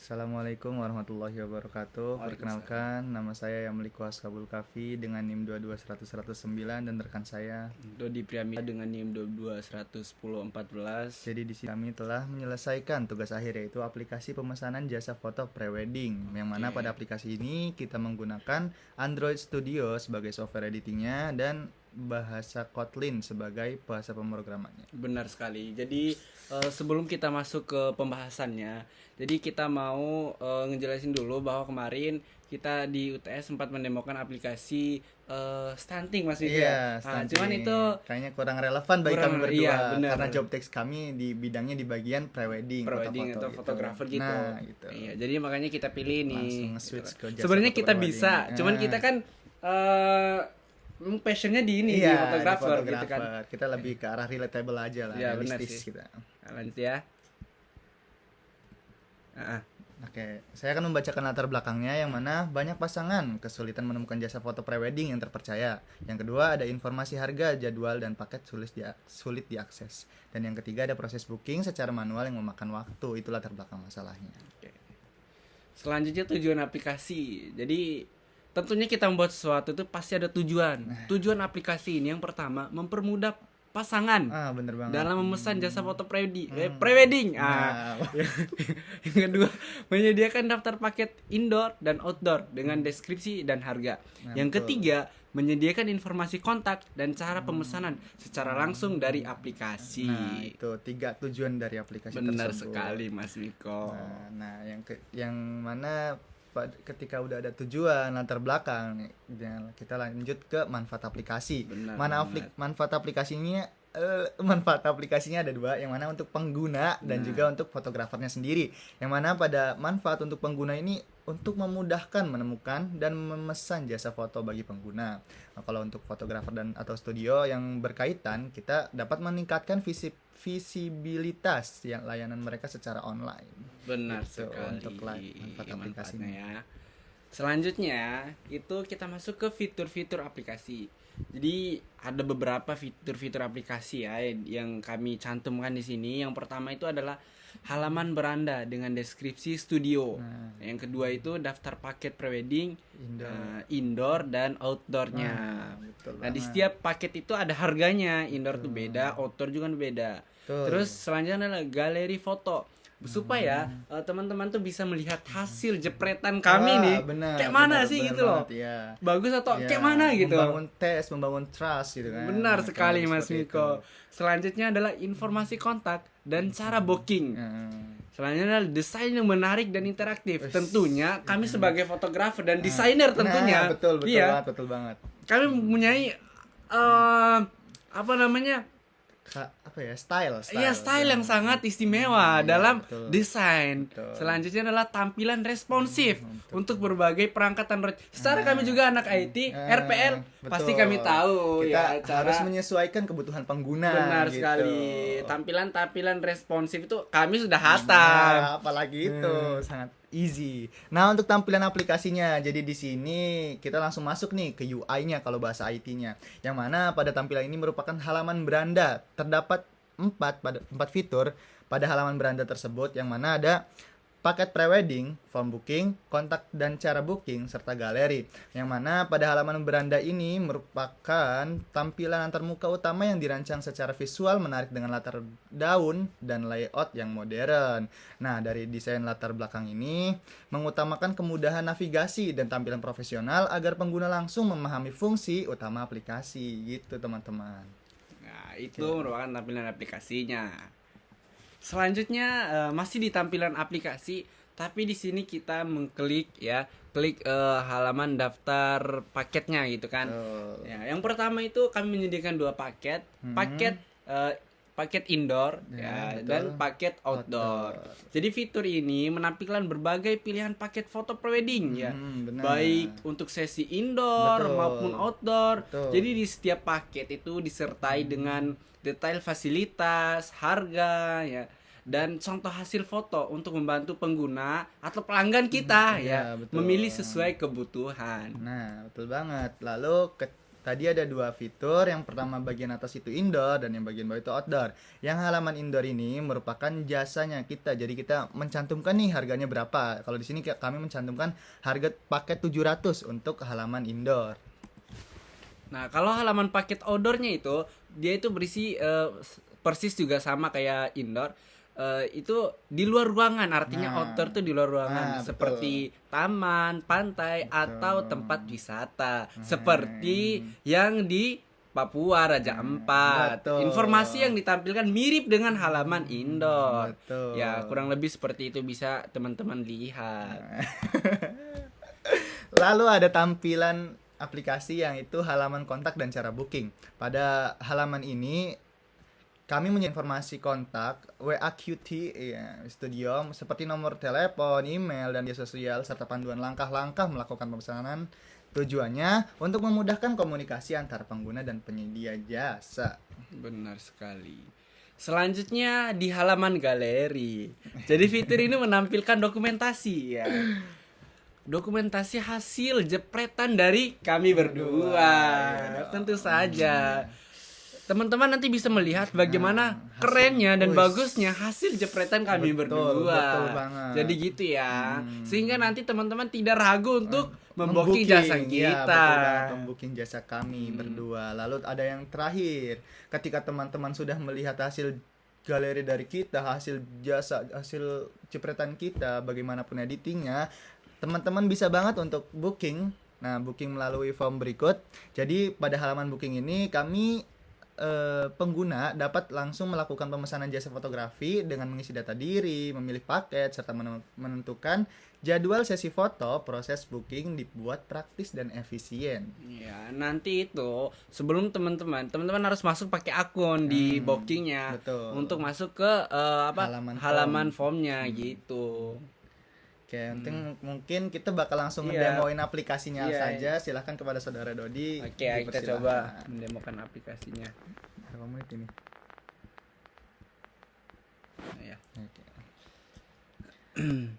Assalamualaikum warahmatullahi wabarakatuh. Waalaikumsalam. Perkenalkan, nama saya Yamliku Askabul Kafi dengan NIM 221009 dan rekan saya. Dodi Priamida dengan NIM 221014. Jadi di sini kami telah menyelesaikan tugas akhir yaitu aplikasi pemesanan jasa foto prewedding. Yang mana pada aplikasi ini kita menggunakan Android Studio sebagai software editingnya dan bahasa Kotlin sebagai bahasa pemrogramannya. Benar sekali. Jadi sebelum kita masuk ke pembahasannya, jadi kita mau ngejelasin dulu bahwa kemarin kita di UTS sempat mendemokan aplikasi stunting Mas Widi. Iya, Cuman itu kayaknya kurang relevan bagi kami berdua iya, karena job text kami di bidangnya di bagian prewedding atau fotografer gitu. Nah, gitu. Iya, jadi makanya kita pilih nih. Langsung switch ke jasa Sebenarnya foto kita prewedding. bisa, cuman kita kan passionnya di ini, di fotografer gitu kan. Kita lebih ke arah relatable aja lah, Iya, benar realistis sih. kita. Lanjut ya. Oke, saya akan membacakan latar belakangnya yang mana banyak pasangan kesulitan menemukan jasa foto prewedding yang terpercaya. Yang kedua ada informasi harga, jadwal dan paket sulit diakses. Dan yang ketiga ada proses booking secara manual yang memakan waktu. Itu latar belakang masalahnya. Oke. Selanjutnya tujuan aplikasi. Jadi tentunya kita membuat sesuatu itu pasti ada tujuan. Tujuan aplikasi ini yang pertama mempermudah pasangan Bener banget. dalam memesan jasa foto prewedding. Yang kedua, menyediakan daftar paket indoor dan outdoor dengan deskripsi dan harga. Yang ketiga, menyediakan informasi kontak dan cara pemesanan secara langsung dari aplikasi. Nah, itu 3 tujuan dari aplikasi Benar tersebut. sekali Mas Miko. Nah, yang mana ketika udah ada tujuan latar belakang, kita lanjut ke manfaat aplikasi. Benar, Manfaat aplikasinya manfaat aplikasinya ada 2, yang mana untuk pengguna dan juga untuk fotografernya sendiri. Yang mana pada manfaat untuk pengguna ini untuk memudahkan menemukan dan memesan jasa foto bagi pengguna. Nah, kalau untuk fotografer dan atau studio yang berkaitan, kita dapat meningkatkan visibilitas yang layanan mereka secara online. Benar Gitu, sekali. untuk manfaat aplikasinya ya. Selanjutnya itu kita masuk ke fitur-fitur aplikasi. Jadi ada beberapa fitur-fitur aplikasi ya yang kami cantumkan di sini. Yang pertama itu adalah halaman beranda dengan deskripsi studio. Yang kedua itu daftar paket prewedding indoor dan outdoornya. Nah di setiap paket itu ada harganya. Indoor tuh beda, outdoor juga beda. Terus selanjutnya adalah galeri foto supaya teman-teman tuh bisa melihat hasil jepretan kami nih. Kayak mana sih gitu loh. Ya. Bagus atau kayak mana gitu. Membangun trust gitu kan. Benar sekali Mas Miko. Selanjutnya adalah informasi kontak dan cara booking. Selanjutnya adalah desain yang menarik dan interaktif. Tentunya kami sebagai fotografer dan desainer tentunya. Betul banget. Kami mempunyai style yang sangat istimewa dalam desain. Selanjutnya adalah tampilan responsif untuk berbagai perangkat Android. Secara kami juga anak IT, RPL, pasti kami tahu kita cara harus menyesuaikan kebutuhan pengguna. Benar gitu. sekali. Tampilan responsif itu kami sudah hatam. Apalagi itu sangat easy. Nah, untuk tampilan aplikasinya, jadi di sini kita langsung masuk nih ke UI-nya kalau bahasa IT-nya. Yang mana pada tampilan ini merupakan halaman beranda. Terdapat 4 fitur pada halaman beranda tersebut, yang mana ada paket prewedding, form booking, kontak dan cara booking, serta galeri. Yang mana pada halaman beranda ini merupakan tampilan antarmuka utama yang dirancang secara visual menarik dengan latar daun dan layout yang modern. Nah, dari desain latar belakang ini mengutamakan kemudahan navigasi dan tampilan profesional agar pengguna langsung memahami fungsi utama aplikasi. Gitu, teman-teman. Nah, itu merupakan tampilan aplikasinya. Selanjutnya masih di tampilan aplikasi, tapi di sini kita klik halaman daftar paketnya gitu kan. Ya, yang pertama itu kami menyediakan 2 paket, paket indoor dan paket outdoor. Jadi fitur ini menampilkan berbagai pilihan paket foto prewedding baik untuk sesi indoor maupun outdoor. Jadi di setiap paket itu disertai dengan detail fasilitas, harga dan contoh hasil foto untuk membantu pengguna atau pelanggan kita memilih sesuai kebutuhan. Nah, betul banget. Lalu Tadi ada dua fitur, yang pertama bagian atas itu indoor dan yang bagian bawah itu outdoor. Yang halaman indoor ini merupakan jasanya kita. Jadi kita mencantumkan nih harganya berapa. Kalau di sini kami mencantumkan harga paket 700 untuk halaman indoor. Nah, kalau halaman paket outdoornya itu dia itu berisi persis juga sama kayak indoor. Itu di luar ruangan, artinya Nah. outdoor tuh di luar ruangan, Nah, seperti taman, pantai, atau tempat wisata, seperti yang di Papua Raja Ampat. betul. Informasi yang ditampilkan mirip dengan halaman indoor. Betul. Ya, kurang lebih seperti itu, bisa teman-teman lihat. Lalu ada tampilan aplikasi yang itu halaman kontak dan cara booking. Pada halaman ini kami punya informasi kontak, WAQT, ya, studio, seperti nomor telepon, email, dan media sosial, serta panduan langkah-langkah melakukan pemesanan. Tujuannya untuk memudahkan komunikasi antar pengguna dan penyedia jasa. Benar sekali. Selanjutnya di halaman galeri. Jadi fitur ini menampilkan dokumentasi ya. Dokumentasi hasil jepretan dari kami berdua. Tentu saja. Teman-teman nanti bisa melihat bagaimana kerennya dan bagusnya hasil jepretan kami Betul, berdua. betul banget. Jadi gitu ya. Sehingga nanti teman-teman tidak ragu untuk membooking jasa kita. Ya, betul banget, membooking jasa kami berdua. Lalu ada yang terakhir, ketika teman-teman sudah melihat hasil galeri dari kita, hasil jasa, hasil jepretan kita, bagaimanapun editingnya, teman-teman bisa banget untuk booking. Nah, booking melalui form berikut. Jadi pada halaman booking ini kami pengguna dapat langsung melakukan pemesanan jasa fotografi dengan mengisi data diri, memilih paket, serta menentukan jadwal sesi foto. Proses booking dibuat praktis dan efisien. Ya, nanti itu sebelum teman-teman harus masuk pakai akun di bookingnya betul. untuk masuk ke halaman formnya gitu. Oke, mungkin kita bakal langsung Iya. ngedemoin aplikasinya Iya. saja. Silahkan kepada saudara Dodi. Oke, kita dipersilahkan. coba mendemokan aplikasinya. Berapa menit ini? Nah, ya. Oke.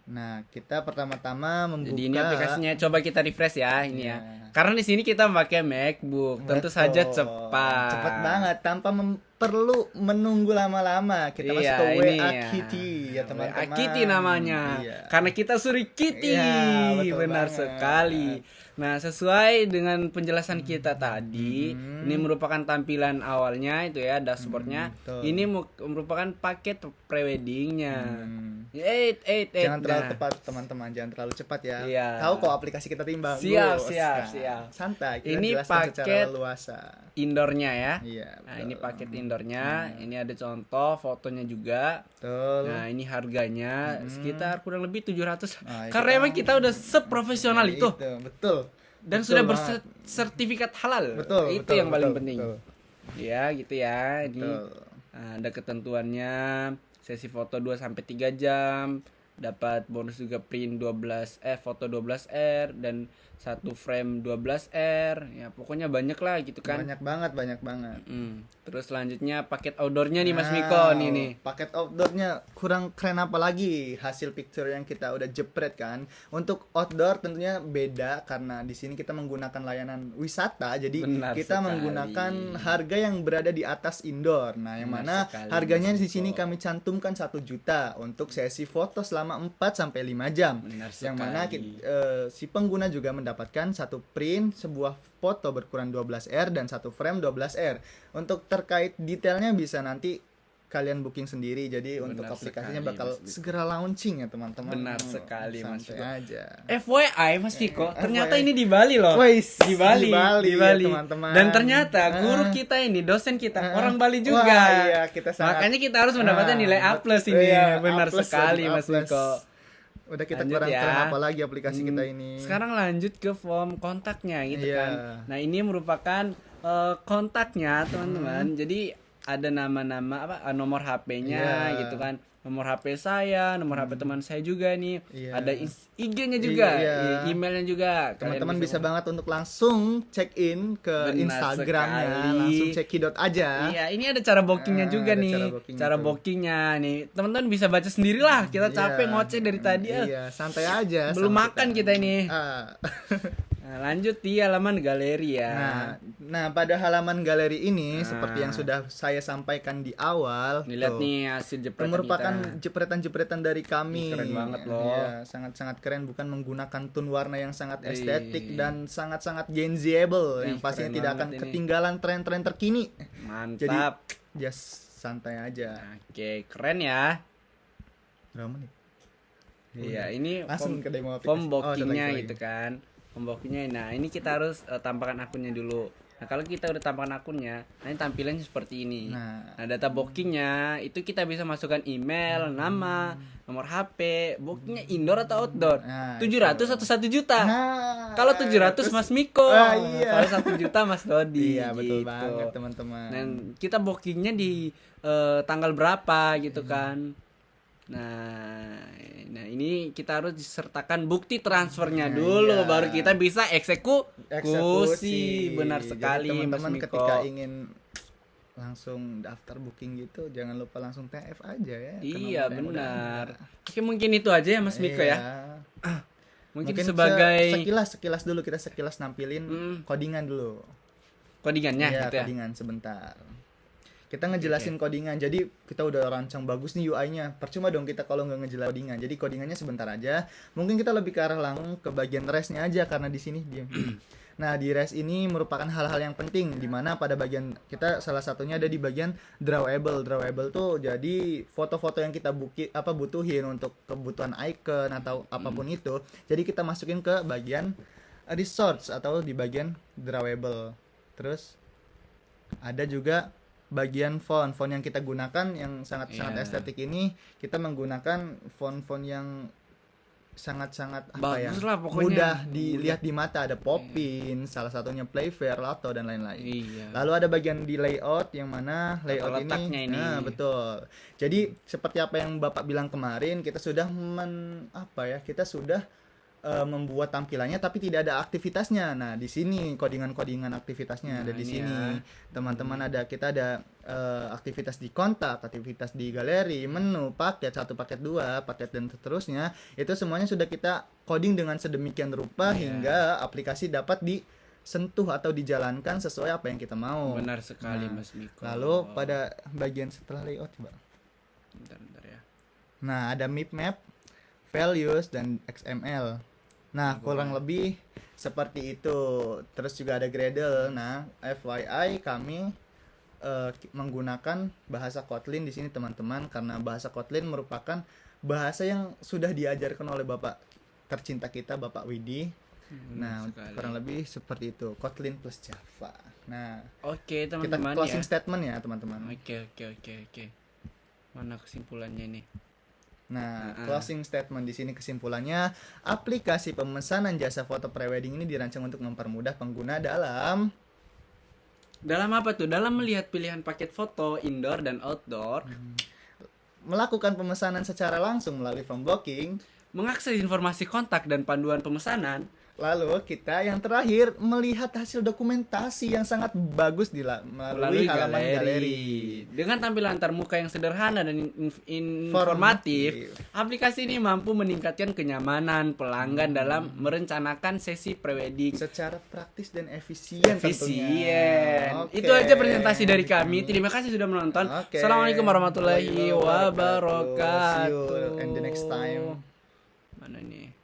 Nah, kita pertama-tama membuka. Jadi ini aplikasinya, coba kita refresh ya ini Iya. ya. Karena di sini kita pakai MacBook, tentu Betul. saja cepat. Cepat banget tanpa perlu menunggu lama-lama. Kita masuk Iya, ke ini WAQT ya teman-teman. WAQT namanya. Iya. Karena kita Suri Kitty. Iya, betul Benar banget. sekali. Nah, sesuai dengan penjelasan kita tadi, ini merupakan tampilan awalnya itu ya, dashboardnya. betul. Ini merupakan paket preweddingnya. Hmm. Jangan Jangan terlalu tepat teman-teman, jangan terlalu cepat ya. Iya. Tahu kok aplikasi kita timbang. Siap, Bos. siap, Nah, siap. Santai, kita Ini jelaskan secara paket leluasa. Indoornya ya. Iya. Nah, betul. ini paket indoornya. Ini ada contoh fotonya juga. Betul. Nah, ini harganya sekitar kurang lebih 700. Nah, Karena emang kita udah seprofesional itu. Betul. Dan Betul sudah banget. bersertifikat halal. Betul, Itu betul, yang paling betul, penting. betul. Ya, gitu ya. Ini Betul. ada ketentuannya. Sesi foto 2 sampai 3 jam. Dapat bonus juga print 12 foto 12R dan 1 frame 12R. Ya, pokoknya banyak lah gitu kan. Banyak banget. Terus selanjutnya paket outdoornya nih Mas Nah, Miko nih. Paket outdoornya kurang keren apa lagi hasil picture yang kita udah jepret kan. Untuk outdoor tentunya beda karena di sini kita menggunakan layanan wisata. Jadi Benar kita sekali. menggunakan harga yang berada di atas indoor. Nah, yang Benar mana sekali, harganya Mas di sini Miko. kami cantumkan 1 juta untuk sesi foto selama 4 sampai 5 jam. Benar Yang mana sekali. si pengguna juga mendapatkan 1 print sebuah foto berukuran 12R dan 1 frame 12R. Untuk terkait detailnya bisa nanti kalian booking sendiri. Jadi Benar untuk aplikasinya sekali, bakal Mas Miko. segera launching ya teman-teman. Benar sekali, Mas Santai Miko. aja. FYI Mas Miko, ternyata FYI. ini di Bali loh. Weis, Di Bali, di Bali ya, teman-teman. Dan ternyata guru kita ini, dosen kita orang Bali juga. Wah, iya, kita sangat Makanya kita harus mendapatkan nilai A+ ini. Iya, Benar A+ sekali lagi, Mas A+. Miko. Udah kita Lanjut kurang ya. keren apa lagi aplikasi kita ini. Sekarang lanjut ke form kontaknya gitu Iya. kan. Nah, ini merupakan kontaknya teman-teman. Jadi ada nama-nama nomor HP-nya Iya. gitu kan. Nomor HP saya, nomor HP teman saya juga nih. Iya. Ada IG-nya juga, Iya. emailnya juga. Kalian Teman-teman bisa banget untuk langsung check in ke Benar Instagramnya, sekali. langsung cekidot aja. Iya, ini ada cara bookingnya juga Ada nih. cara bookingnya Cara tuh. bookingnya nih. Teman-teman bisa baca sendiri lah. Kita Iya. capek ngoceh dari tadi. Iya, santai aja. Belum sama makan kita ini. Ah. Nah, lanjut di halaman galeri ya. Nah, pada halaman galeri ini seperti yang sudah saya sampaikan di awal, Dilihat tuh, nih hasil itu jepretan merupakan kita. jepretan-jepretan dari kami. Keren banget loh. Iya, sangat-sangat keren, bukan menggunakan tone warna yang sangat estetik Ih. dan sangat-sangat Gen-Zable yang Ih, pastinya keren tidak banget akan ini. ketinggalan tren-tren terkini. Mantap. Just santai aja. Oke, keren ya. Berapa menit? Iya, ini Langsung ke demo aplikasi. form Oh, ada bookingnya lagi. gitu kan. Form bookingnya. Nah, ini kita harus tampilkan akunnya dulu. Nah, kalau kita udah tampilkan akunnya, nah ini tampilannya seperti ini. Nah. Data bookingnya itu kita bisa masukkan email, nama, nomor HP. Bookingnya indoor atau outdoor? Nah, 700 itu. atau 1 juta? Nah, Kalau 700 Mas Miko. Iya. Kalau 1 juta Mas Dodi. Iya, betul gitu. banget teman-teman. Dan kita bookingnya di tanggal berapa gitu kan. Nah ini kita harus disertakan bukti transfernya dulu, iya. baru kita bisa eksekusi. Eksekusi. Benar Jadi sekali Mas teman-teman Miko. ketika ingin langsung daftar booking gitu, jangan lupa langsung TF aja ya. ke Iya nomor yang udah benar. ada. Oke, mungkin itu aja ya Mas Miko Iya. ya. Mungkin sebagai sekilas dulu kita sekilas nampilin codingan dulu. codingannya Iya, gitu ya. codingan sebentar. Kita ngejelasin codingan. Jadi kita udah rancang bagus nih UI-nya. Percuma dong kita kalau nggak ngejelasin codingan. Jadi codingannya sebentar aja. Mungkin kita lebih ke arah langsung ke bagian rest-nya aja karena di sini diam. Nah, di rest ini merupakan hal-hal yang penting di mana pada bagian kita salah satunya ada di bagian drawable. Drawable tuh jadi foto-foto yang kita butuhin untuk kebutuhan icon atau apapun itu. Jadi kita masukin ke bagian resource atau di bagian drawable. Terus ada juga bagian font yang kita gunakan yang sangat estetik ini, kita menggunakan font yang sangat Bagus lah pokoknya. mudah dilihat di mata. Ada Poppin, salah satunya Playfair, Lato dan lain-lain. Iya. Lalu ada bagian di layout yang mana layout letaknya ini. Nah, betul. Jadi seperti apa yang Bapak bilang kemarin, kita sudah kita sudah membuat tampilannya tapi tidak ada aktivitasnya. Nah, di sini codingan aktivitasnya ada di ini sini. ya. Teman-teman kita ada aktivitas di kontak, aktivitas di galeri, menu, paket 1, paket 2, paket dan seterusnya. Itu semuanya sudah kita coding dengan sedemikian rupa hingga aplikasi dapat disentuh atau dijalankan sesuai apa yang kita mau. Benar sekali Nah, Mas Miko. Lalu pada bagian setelah layout coba. Bentar ya. Nah, ada map, values dan XML. Nah, kurang lebih seperti itu. Terus juga ada Gradle. Nah, FYI kami menggunakan bahasa Kotlin di sini teman-teman, karena bahasa Kotlin merupakan bahasa yang sudah diajarkan oleh Bapak tercinta kita, Bapak Widi. Nah, sekali. kurang lebih seperti itu. Kotlin plus Java. Nah, Oke, kita teman-teman closing ya. statement ya, teman-teman. Oke. Mana kesimpulannya nih? Nah, closing statement di sini kesimpulannya, aplikasi pemesanan jasa foto prewedding ini dirancang untuk mempermudah pengguna dalam apa tuh? Dalam melihat pilihan paket foto indoor dan outdoor, melakukan pemesanan secara langsung melalui form booking. mengakses informasi kontak dan panduan pemesanan. Lalu kita yang terakhir melihat hasil dokumentasi yang sangat bagus melalui halaman galeri. Dengan tampilan termuka yang sederhana dan informatif, aplikasi ini mampu meningkatkan kenyamanan pelanggan dalam merencanakan sesi prewedding Secara praktis dan efisien tentunya. Oke. Itu aja presentasi dari kami. Terima kasih sudah menonton. Oke. Assalamualaikum warahmatullahi See you wabarakatuh. in the next time. Mana nih?